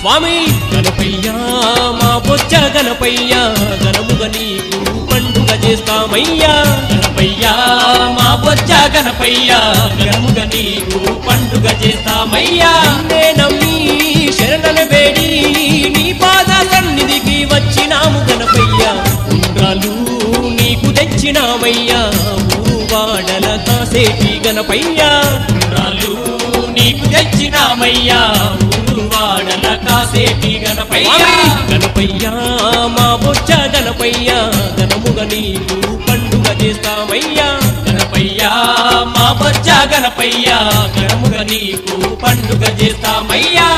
స్వామి గణపయ్య మా బొజ్జ గణపయ్య గణముగా నీకు పండుగ చేస్తామయ్యా గణపయ్య మా బొజ్జ గణపయ్య గణముగా నీకు పండుగ చేస్తామయ్యా నిన్నే నమ్మి శరణను వేడి నీ పాద సన్నిధికి వచ్చినాము గణపయ్య ఉండ్రాలు నీకు తెచ్చినామయ్యా ఊరువాడల కాసేటి గణపయ్య ఉండ్రాలు నీకు తెచ్చినామయ్యా ఊరువాడల కాసేటి గణపయ్య గణపయ్య మా బొజ్జ గణపయ్య గణముగా నీకు పండుగ చేస్తామయ్యా గణపయ్య మా బొజ్జ గణపయ్య గణముగా నీకు పండుగ చేస్తామయ్యా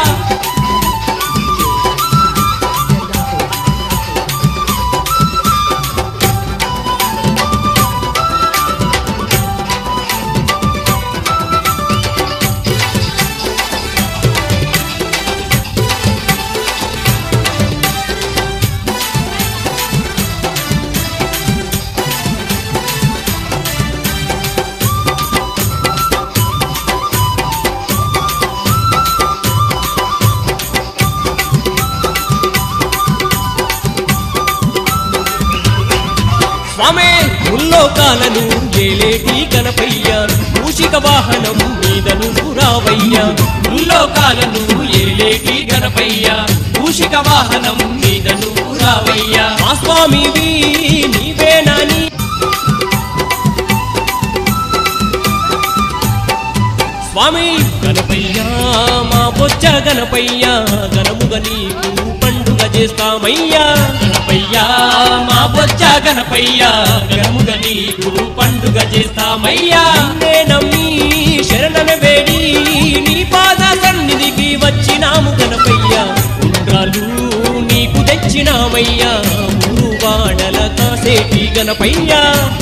స్వామి ముల్లోకాలను ఏలేటి గణపయ్య మూషిక వాహనం మీదను రావయ్యా ముల్లోకాలను ఏలేటి గణపయ్య మూషిక వాహనం మీదను రావయ్యా మా స్వామివి నీవేనాని స్వామి గణపయ్య మా బొజ్జ గణపయ్య గణముగా నీకు పండుగ చేస్తామయ్యా గణపయ్య మా బొజ్జ గణపయ్య గణముగా నీకు పండుగ చేస్తామయ్యా నిన్నే నమ్మి శరణను వేడి నీ పాద సన్నిధికి వచ్చినాము గణపయ్య ఉండ్రాలు నీకు తెచ్చినామయ్యా ఊరువాడల కాసేటి గణపయ్య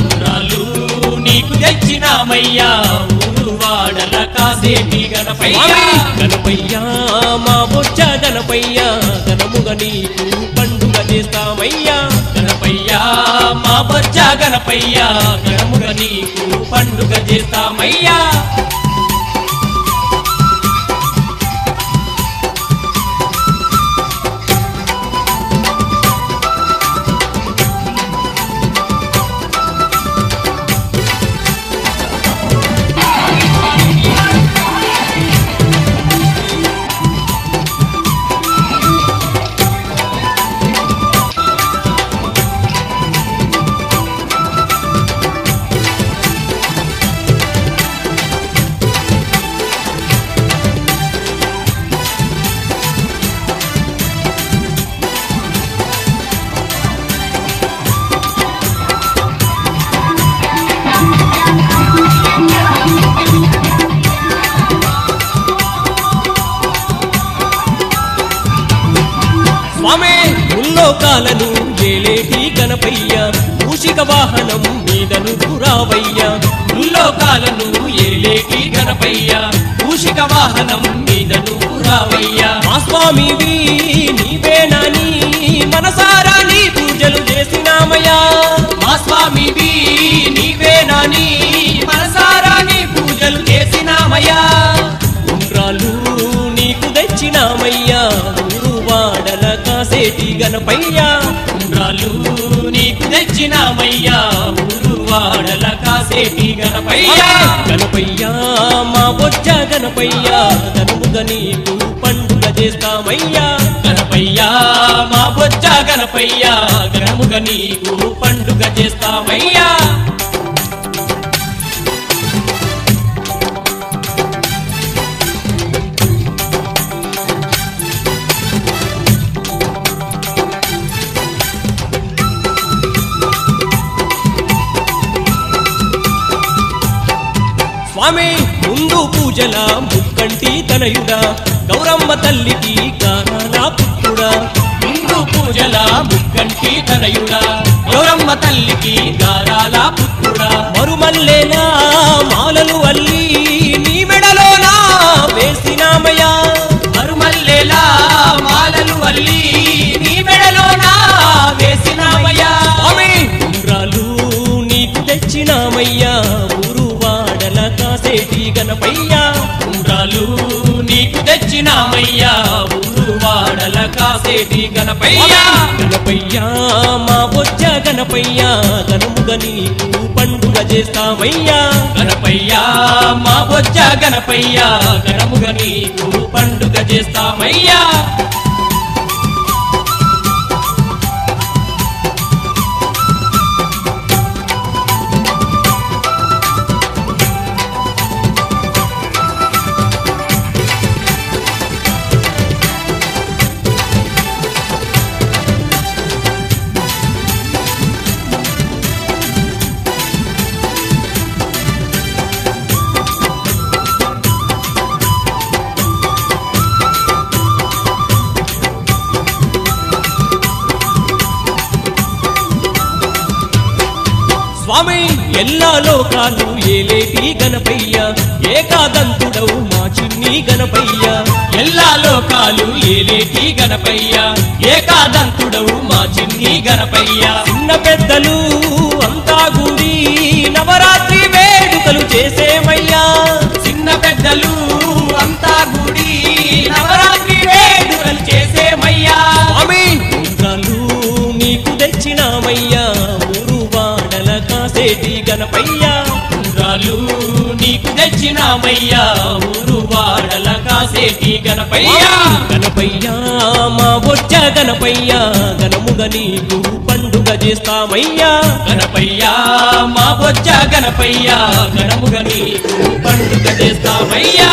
ఉండ్రాలు నీకు తెచ్చినామయ్యా ఊరువాడల కాసేటి గణపయ్య గణపయ్య మా బొజ్జ గణపయ్య గణముగా నీకు పండుగ చేస్తామయ్యా గణపయ్య మా బొజ్జ గణపయ్య గణముగా నీకు పండుగ చేస్తామయ్యా స్వామి ముల్లోకాలను ఏలేటి గణపయ్య మూషిక వాహనం మీదను రావయ్యా ముల్లోకాలను ఏలేటి గణపయ్య మూషిక వాహనం మీదను రావయ్యా మా స్వామివి నీవేనాని మనసారా నీ పూజలు చేసినామయ్యా మా స్వామివి నీవేనాని మనసారా నీ పూజలు చేసినామయ్యా ఉండ్రాలు నీకు తెచ్చినామయ్యా ఊరువాడల కాసేటి గణపయ్య ఉండ్రాలు నీకు తెచ్చినామయ్యా ఊరువాడల కాసేటి గణపయ్య గణపయ్య మా బొజ్జ గణపయ్య గణముగా నీకు పండుగ చేస్తామయ్యా గణపయ్య మా బొజ్జ గణపయ్య గణముగా నీకు పండుగ చేస్తామయ్యా స్వామి ముందు పూజల ముక్కంటి తనయుడా గౌరమ్మ తల్లికి గానాల పుత్రుడా ముందు పూజల ముక్కంటి తనయుడా గౌరమ్మ తల్లికి గారాల పుత్రుడా మరుమల్లేలా మాలలు అల్లి నీ మెడలోనా వేసినామయ్యా మరుమల్లేలా మాలలు అల్లి నీ మెడలోనా వేసినామయ్యా స్వామి ఉండ్రాలు నీకు తెచ్చినామయ్యా ఊరువాడల కాసేటి గణపయ్య ఉండ్రాలు నీకు తెచ్చినామయ్యా ఊరు వాడల కాసేటి గణపయ్యా గణపయ్యా మా బొజ్జ గణపయ్యా గణముగా నీకు పండుగ చేస్తామయ్యా గణపయ్యా మా బొజ్జ గణపయ్యా గణముగా నీకు పండుగ చేస్తామయ్యా స్వామి ఎల్లా లోకాలు ఏలేటి గణపయ్య ఏకాదంతుడవు మా చిన్ని గణపయ్య ఎల్లా లోకాలు ఏలేటి గణపయ్యా ఏకాదంతుడవు మా చిన్ని గణపయ్యా చిన్న పెద్దలు అంతా గుడి నవరాత్రి వేడుకలు చేసేమయ్యా చిన్న పెద్దలు అంతా గుడి నవరాత్రి వేడుకలు చేసేమయ్యా స్వామి ఉండ్రాళ్ళు నీకు తెచ్చినామయ్యా ఊరు వాడల కాసేటి గణపయ్యా ఉండ్రాళ్ళు నీకు తెచ్చినామయ్యా ఊరు వాడల కాసేటి గణపయ్యా గణపయ్యా మా బొజ్జ గణపయ్యా గణముగా నీకు పండుగ చేస్తామయ్యా గణపయ్యా మా బొజ్జ గణపయ్యా గణముగా నీకు పండుగ చేస్తామయ్యా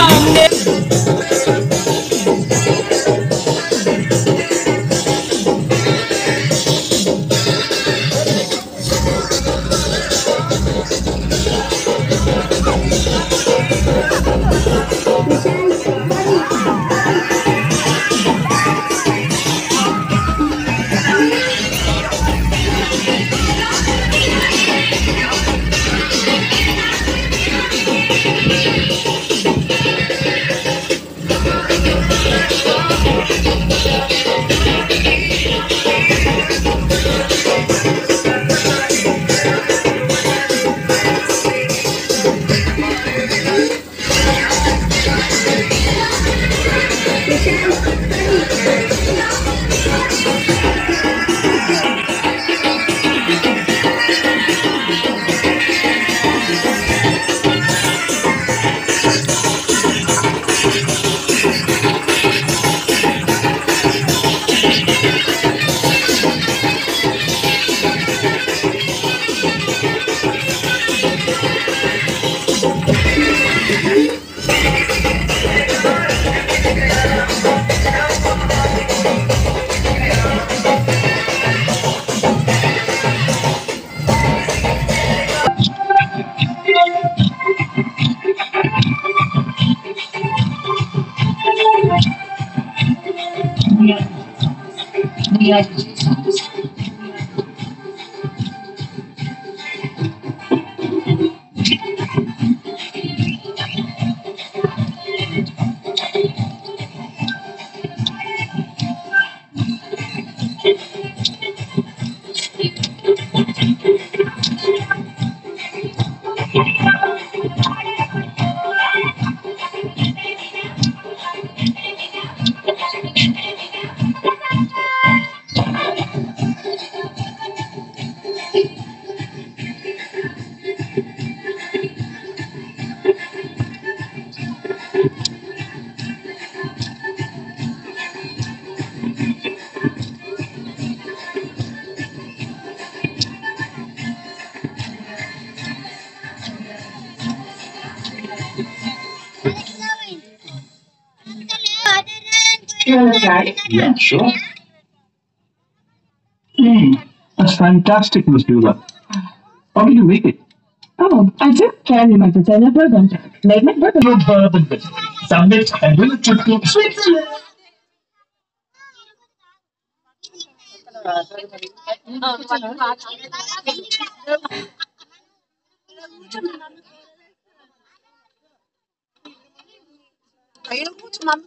Yeah, sure. That's fantastic, Miss Beulah. How did you make it? Oh, I just carry my designer bourbon. Made my bourbon. Your bourbon business. Submit and bring it to Switzerland. Ayan po, ma'am,